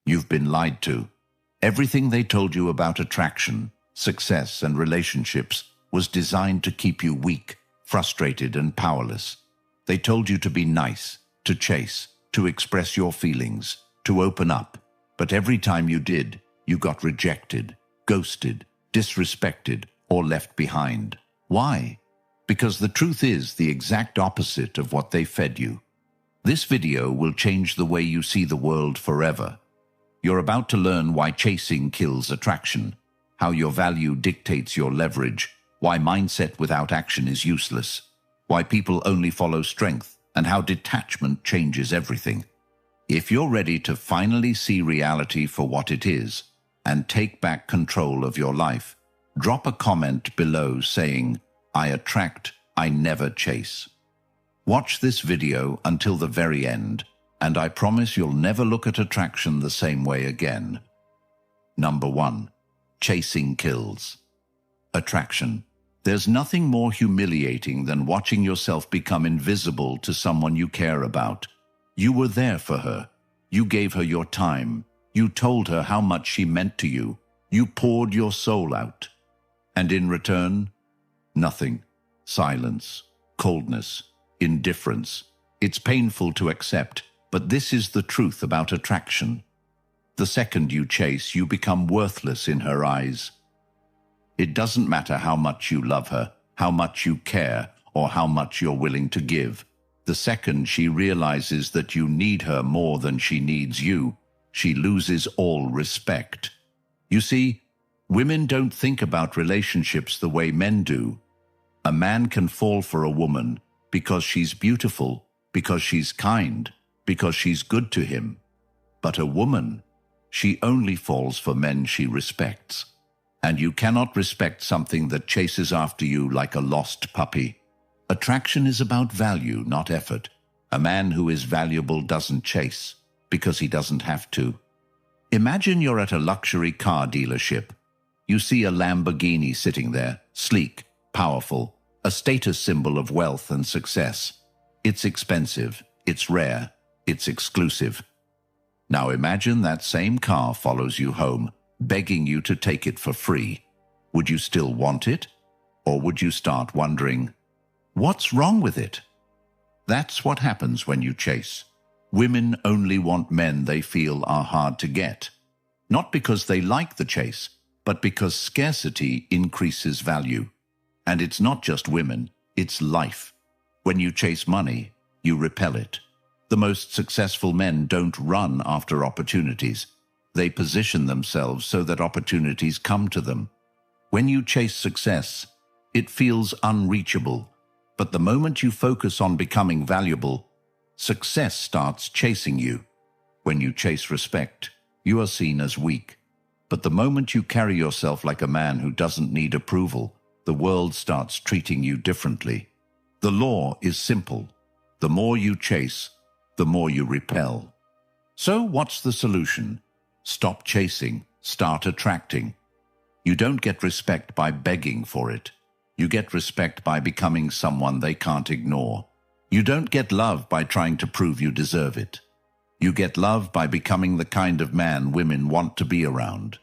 You've been lied to. Everything they told you about attraction, success, and relationships was designed to keep you weak, frustrated, and powerless. They told you to be nice, to chase, to express your feelings, to open up. But every time you did, you got rejected, ghosted, disrespected, or left behind. Why? Because the truth is the exact opposite of what they fed you. This video will change the way you see the world forever. You're about to learn why chasing kills attraction, how your value dictates your leverage, why mindset without action is useless, why people only follow strength, and how detachment changes everything. If you're ready to finally see reality for what it is and take back control of your life, drop a comment below saying, "I attract, I never chase." Watch this video until the very end, and I promise you'll never look at attraction the same way again. Number 1. Chasing kills. Attraction. There's nothing more humiliating than watching yourself become invisible to someone you care about. You were there for her. You gave her your time. You told her how much she meant to you. You poured your soul out. And in return, nothing. Silence, coldness, indifference. It's painful to accept, but this is the truth about attraction. The second you chase, you become worthless in her eyes. It doesn't matter how much you love her, how much you care, or how much you're willing to give. The second she realizes that you need her more than she needs you, she loses all respect. You see, women don't think about relationships the way men do. A man can fall for a woman because she's beautiful, because she's kind, because she's good to him. But a woman, she only falls for men she respects. And you cannot respect something that chases after you like a lost puppy. Attraction is about value, not effort. A man who is valuable doesn't chase, because he doesn't have to. Imagine you're at a luxury car dealership. You see a Lamborghini sitting there, sleek, powerful, a status symbol of wealth and success. It's expensive, it's rare, it's exclusive. Now imagine that same car follows you home, begging you to take it for free. Would you still want it? Or would you start wondering, what's wrong with it? That's what happens when you chase. Women only want men they feel are hard to get. Not because they like the chase, but because scarcity increases value. And it's not just women, it's life. When you chase money, you repel it. The most successful men don't run after opportunities. They position themselves so that opportunities come to them. When you chase success, it feels unreachable. But the moment you focus on becoming valuable, success starts chasing you. When you chase respect, you are seen as weak. But the moment you carry yourself like a man who doesn't need approval, the world starts treating you differently. The law is simple. The more you chase, the more you repel. So what's the solution? Stop chasing, start attracting. You don't get respect by begging for it. You get respect by becoming someone they can't ignore. You don't get love by trying to prove you deserve it. You get love by becoming the kind of man women want to be around.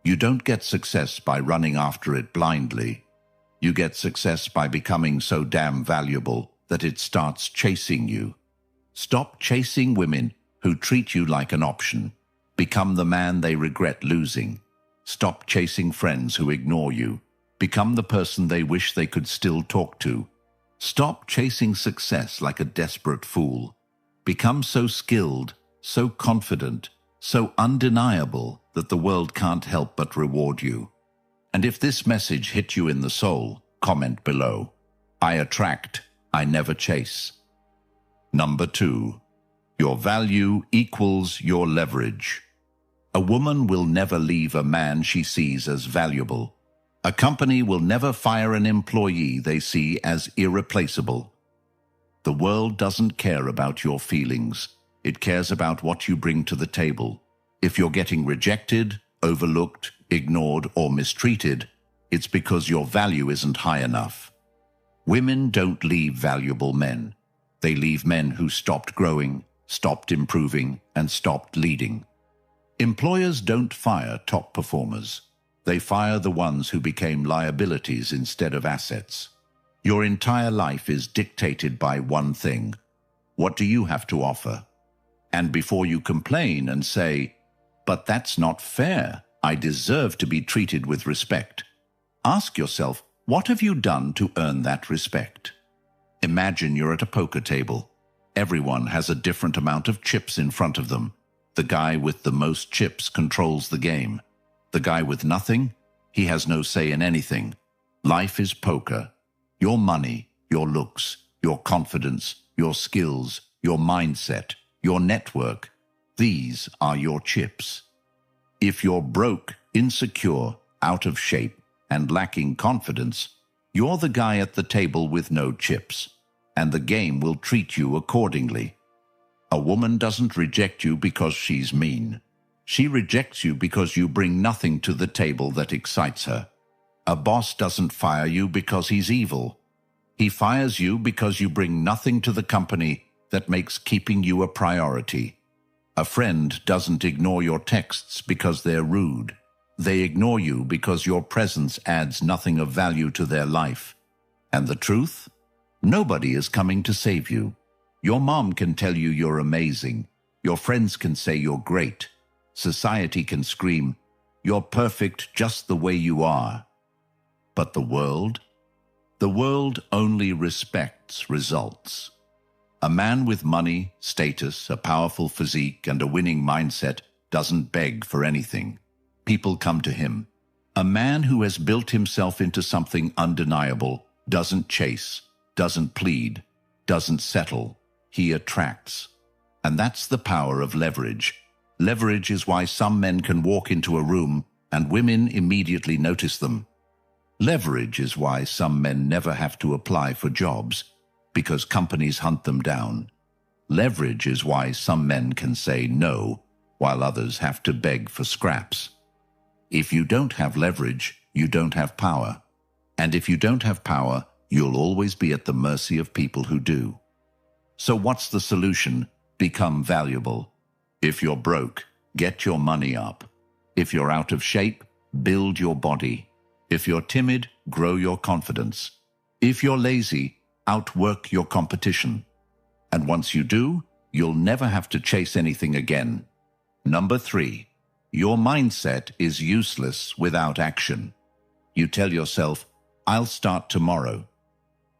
You don't get success by running after it blindly. You get success by becoming so damn valuable that it starts chasing you. Stop chasing women who treat you like an option. Become the man they regret losing. Stop chasing friends who ignore you. Become the person they wish they could still talk to. Stop chasing success like a desperate fool. Become so skilled, so confident, so undeniable that the world can't help but reward you. And if this message hit you in the soul, comment below. I attract, I never chase. Number 2. Your value equals your leverage. A woman will never leave a man she sees as valuable. A company will never fire an employee they see as irreplaceable. The world doesn't care about your feelings. It cares about what you bring to the table. If you're getting rejected, overlooked, ignored, or mistreated, it's because your value isn't high enough. Women don't leave valuable men. They leave men who stopped growing, stopped improving, and stopped leading. Employers don't fire top performers. They fire the ones who became liabilities instead of assets. Your entire life is dictated by one thing. What do you have to offer? And before you complain and say, "But that's not fair, I deserve to be treated with respect," ask yourself, what have you done to earn that respect? Imagine you're at a poker table. Everyone has a different amount of chips in front of them. The guy with the most chips controls the game. The guy with nothing, he has no say in anything. Life is poker. Your money, your looks, your confidence, your skills, your mindset, your network, these are your chips. If you're broke, insecure, out of shape, and lacking confidence, you're the guy at the table with no chips, and the game will treat you accordingly. A woman doesn't reject you because she's mean. She rejects you because you bring nothing to the table that excites her. A boss doesn't fire you because he's evil. He fires you because you bring nothing to the company that makes keeping you a priority. A friend doesn't ignore your texts because they're rude. They ignore you because your presence adds nothing of value to their life. And the truth? Nobody is coming to save you. Your mom can tell you you're amazing. Your friends can say you're great. Society can scream, "You're perfect just the way you are." But the world? The world only respects results. A man with money, status, a powerful physique, and a winning mindset doesn't beg for anything. People come to him. A man who has built himself into something undeniable doesn't chase, doesn't plead, doesn't settle. He attracts. And that's the power of leverage. Leverage is why some men can walk into a room and women immediately notice them. Leverage is why some men never have to apply for jobs, because companies hunt them down. Leverage is why some men can say no, while others have to beg for scraps. If you don't have leverage, you don't have power. And if you don't have power, you'll always be at the mercy of people who do. So what's the solution? Become valuable. If you're broke, get your money up. If you're out of shape, build your body. If you're timid, grow your confidence. If you're lazy, outwork your competition. And once you do, you'll never have to chase anything again. Number 3, your mindset is useless without action. You tell yourself, "I'll start tomorrow."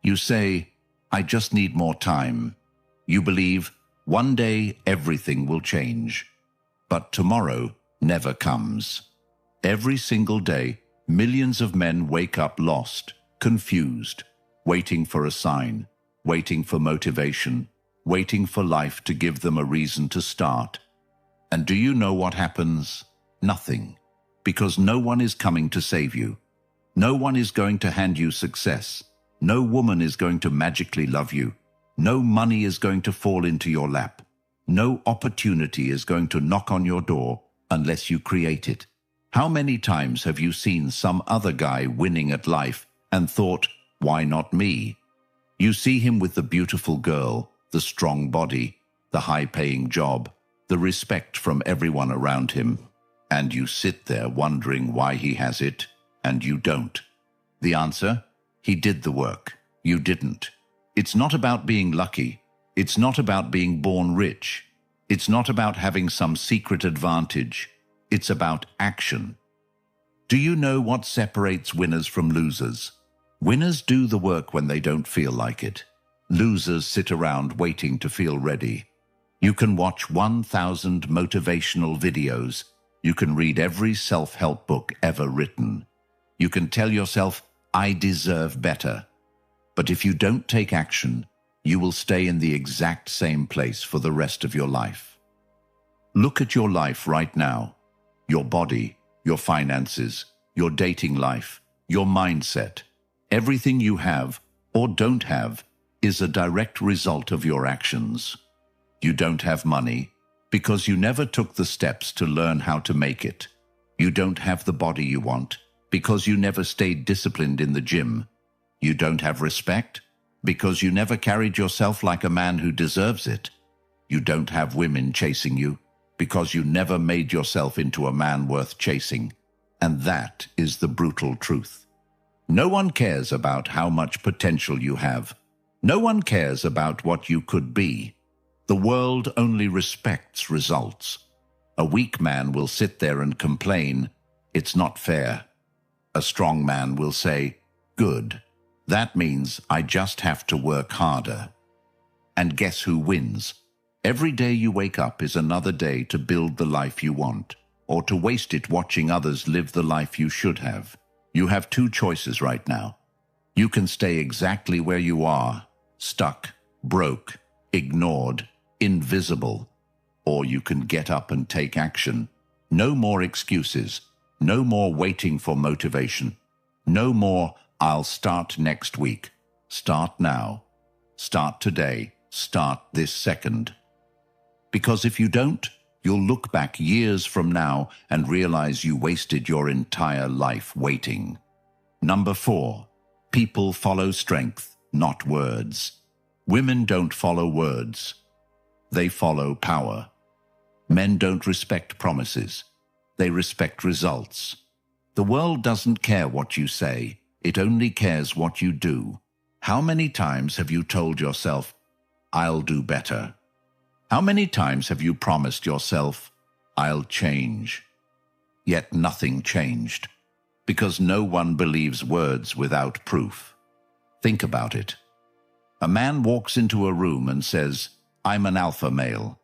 You say, "I just need more time." You believe, one day everything will change. But tomorrow never comes. Every single day, millions of men wake up lost, confused, waiting for a sign, waiting for motivation, waiting for life to give them a reason to start. And do you know what happens? Nothing. Because no one is coming to save you. No one is going to hand you success. No woman is going to magically love you. No money is going to fall into your lap. No opportunity is going to knock on your door unless you create it. How many times have you seen some other guy winning at life and thought, "Why not me?" You see him with the beautiful girl, the strong body, the high-paying job, the respect from everyone around him, and you sit there wondering why he has it and you don't. The answer? He did the work. You didn't. It's not about being lucky. It's not about being born rich. It's not about having some secret advantage. It's about action. Do you know what separates winners from losers? Winners do the work when they don't feel like it. Losers sit around waiting to feel ready. You can watch 1,000 motivational videos. You can read every self-help book ever written. You can tell yourself, "I deserve better." But if you don't take action, you will stay in the exact same place for the rest of your life. Look at your life right now. Your body, your finances, your dating life, your mindset. Everything you have or don't have is a direct result of your actions. You don't have money because you never took the steps to learn how to make it. You don't have the body you want because you never stayed disciplined in the gym. You don't have respect because you never carried yourself like a man who deserves it. You don't have women chasing you because you never made yourself into a man worth chasing. And that is the brutal truth. No one cares about how much potential you have. No one cares about what you could be. The world only respects results. A weak man will sit there and complain, "It's not fair." A strong man will say, "Good. That means I just have to work harder." And guess who wins? Every day you wake up is another day to build the life you want, or to waste it watching others live the life you should have. You have two choices right now. You can stay exactly where you are, stuck, broke, ignored, invisible, or you can get up and take action. No more excuses. No more waiting for motivation. No more, "I'll start next week." Start now. Start today. Start this second. Because if you don't, you'll look back years from now and realize you wasted your entire life waiting. Number 4, people follow strength, not words. Women don't follow words. They follow power. Men don't respect promises. They respect results. The world doesn't care what you say. It only cares what you do. How many times have you told yourself, "I'll do better"? How many times have you promised yourself, "I'll change"? Yet nothing changed, because no one believes words without proof. Think about it. A man walks into a room and says, "I'm an alpha male."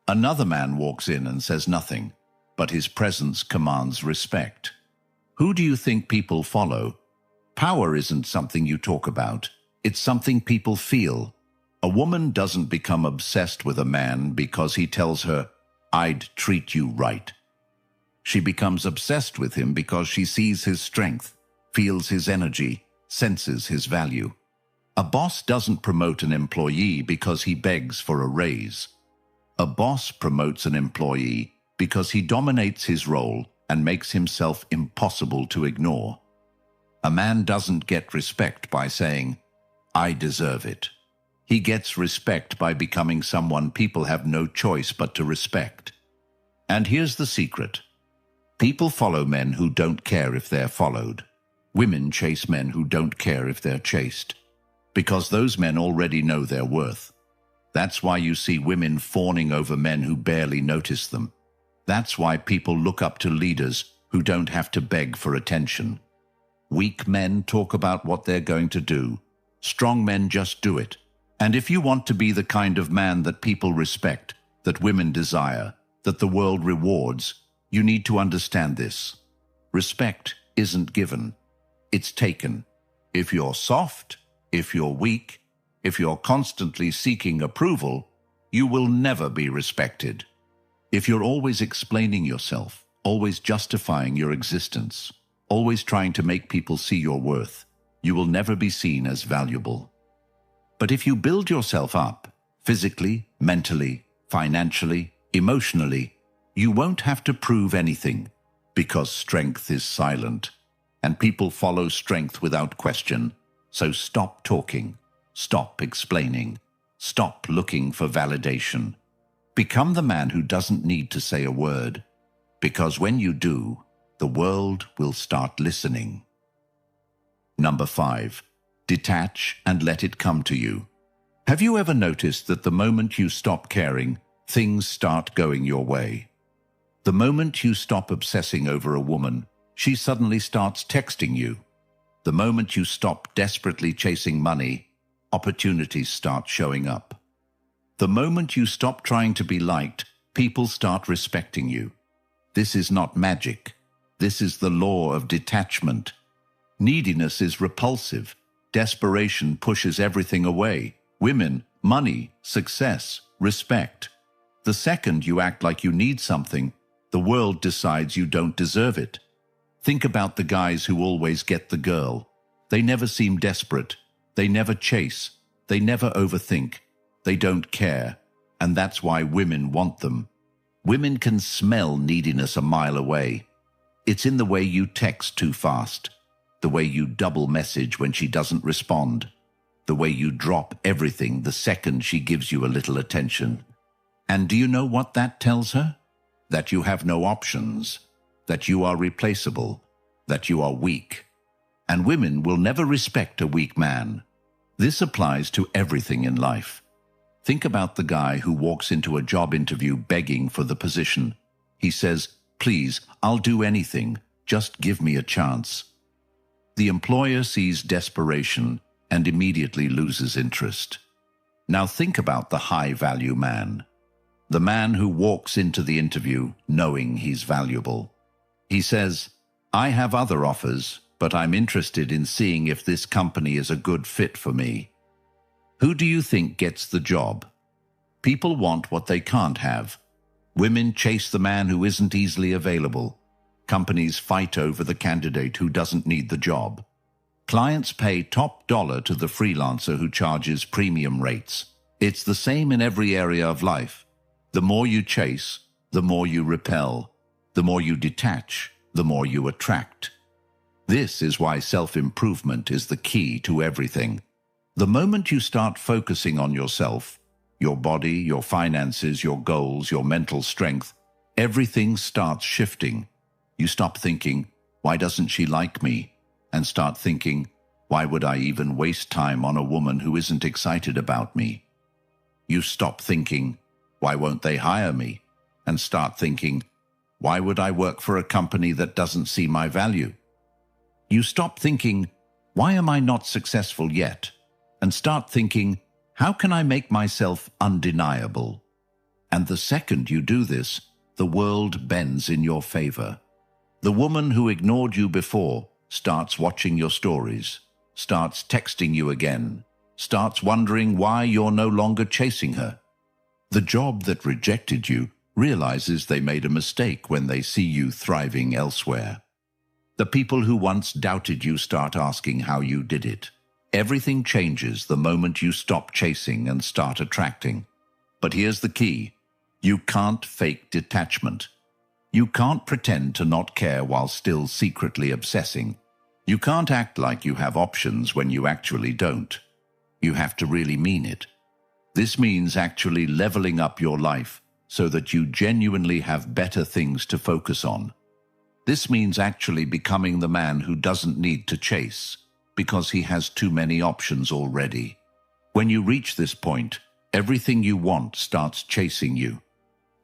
Another man walks in and says nothing, but his presence commands respect. Who do you think people follow? Power isn't something you talk about. It's something people feel. A woman doesn't become obsessed with a man because he tells her, "I'd treat you right." She becomes obsessed with him because she sees his strength, feels his energy, senses his value. A boss doesn't promote an employee because he begs for a raise. A boss promotes an employee because he dominates his role and makes himself impossible to ignore. A man doesn't get respect by saying, "I deserve it." He gets respect by becoming someone people have no choice but to respect. And here's the secret. People follow men who don't care if they're followed. Women chase men who don't care if they're chased, because those men already know their worth. That's why you see women fawning over men who barely notice them. That's why people look up to leaders who don't have to beg for attention. Weak men talk about what they're going to do. Strong men just do it. And if you want to be the kind of man that people respect, that women desire, that the world rewards, you need to understand this. Respect isn't given. It's taken. If you're soft, if you're weak, if you're constantly seeking approval, you will never be respected. If you're always explaining yourself, always justifying your existence, always trying to make people see your worth, you will never be seen as valuable. But if you build yourself up, physically, mentally, financially, emotionally, you won't have to prove anything, because strength is silent, and people follow strength without question. So stop talking, stop explaining, stop looking for validation. Become the man who doesn't need to say a word, because when you do, the world will start listening. Number 5. Detach and let it come to you. Have you ever noticed that the moment you stop caring, things start going your way? The moment you stop obsessing over a woman, she suddenly starts texting you. The moment you stop desperately chasing money, opportunities start showing up. The moment you stop trying to be liked, people start respecting you. This is not magic. This is the law of detachment. Neediness is repulsive. Desperation pushes everything away. Women, money, success, respect. The second you act like you need something, the world decides you don't deserve it. Think about the guys who always get the girl. They never seem desperate. They never chase. They never overthink. They don't care. And that's why women want them. Women can smell neediness a mile away. It's in the way you text too fast, the way you double message when she doesn't respond, the way you drop everything the second she gives you a little attention. And do you know what that tells her? That you have no options, that you are replaceable, that you are weak. And women will never respect a weak man. This applies to everything in life. Think about the guy who walks into a job interview begging for the position. He says, "Please, I'll do anything. Just give me a chance." The employer sees desperation and immediately loses interest. Now think about the high-value man. The man who walks into the interview knowing he's valuable. He says, "I have other offers, but I'm interested in seeing if this company is a good fit for me." Who do you think gets the job? People want what they can't have. Women chase the man who isn't easily available. Companies fight over the candidate who doesn't need the job. Clients pay top dollar to the freelancer who charges premium rates. It's the same in every area of life. The more you chase, the more you repel. The more you detach, the more you attract. This is why self-improvement is the key to everything. The moment you start focusing on yourself, your body, your finances, your goals, your mental strength, everything starts shifting. You stop thinking, "Why doesn't she like me?" and start thinking, "Why would I even waste time on a woman who isn't excited about me?" You stop thinking, "Why won't they hire me?" and start thinking, "Why would I work for a company that doesn't see my value?" You stop thinking, "Why am I not successful yet?" and start thinking, "How can I make myself undeniable?" And the second you do this, the world bends in your favor. The woman who ignored you before starts watching your stories, starts texting you again, starts wondering why you're no longer chasing her. The job that rejected you realizes they made a mistake when they see you thriving elsewhere. The people who once doubted you start asking how you did it. Everything changes the moment you stop chasing and start attracting. But here's the key. You can't fake detachment. You can't pretend to not care while still secretly obsessing. You can't act like you have options when you actually don't. You have to really mean it. This means actually leveling up your life so that you genuinely have better things to focus on. This means actually becoming the man who doesn't need to chase, because he has too many options already. When you reach this point, everything you want starts chasing you.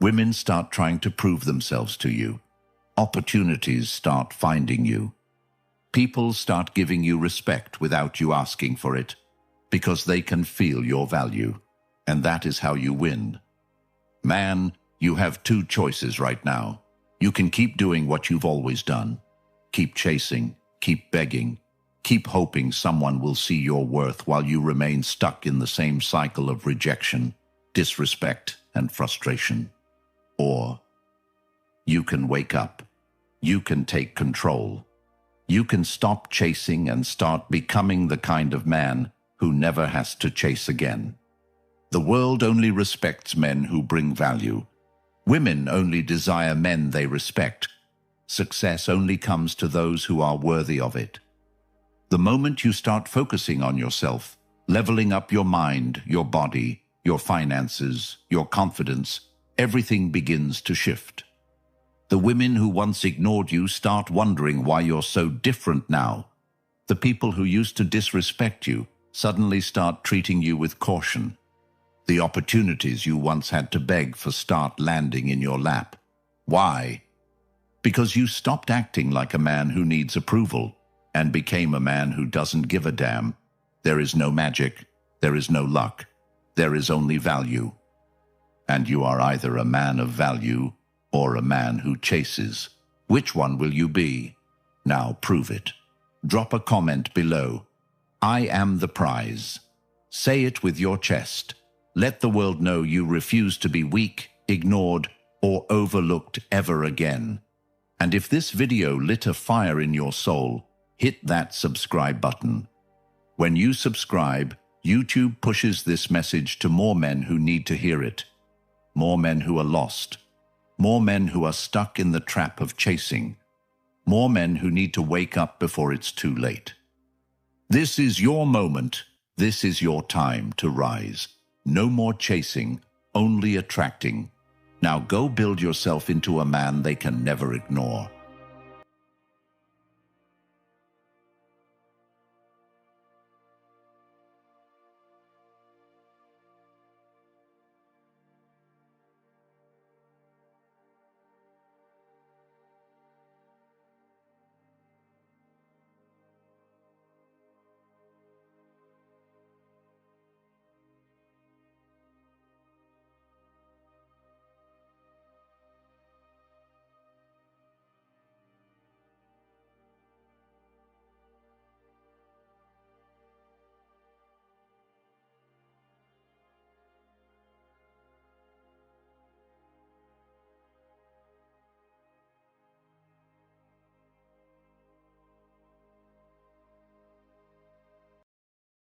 Women start trying to prove themselves to you. Opportunities start finding you. People start giving you respect without you asking for it, because they can feel your value, and that is how you win. Man, you have two choices right now. You can keep doing what you've always done. Keep chasing, keep begging, keep hoping someone will see your worth while you remain stuck in the same cycle of rejection, disrespect, and frustration. Or you can wake up. You can take control. You can stop chasing and start becoming the kind of man who never has to chase again. The world only respects men who bring value. Women only desire men they respect. Success only comes to those who are worthy of it. The moment you start focusing on yourself, leveling up your mind, your body, your finances, your confidence, everything begins to shift. The women who once ignored you start wondering why you're so different now. The people who used to disrespect you suddenly start treating you with caution. The opportunities you once had to beg for start landing in your lap. Why? Because you stopped acting like a man who needs approval and became a man who doesn't give a damn. There is no magic. There is no luck. There is only value. And you are either a man of value or a man who chases. Which one will you be? Now prove it. Drop a comment below. I am the prize. Say it with your chest. Let the world know you refuse to be weak, ignored, or overlooked ever again. And if this video lit a fire in your soul, hit that subscribe button. When you subscribe, YouTube pushes this message to more men who need to hear it. More men who are lost. More men who are stuck in the trap of chasing. More men who need to wake up before it's too late. This is your moment. This is your time to rise. No more chasing, only attracting. Now go build yourself into a man they can never ignore.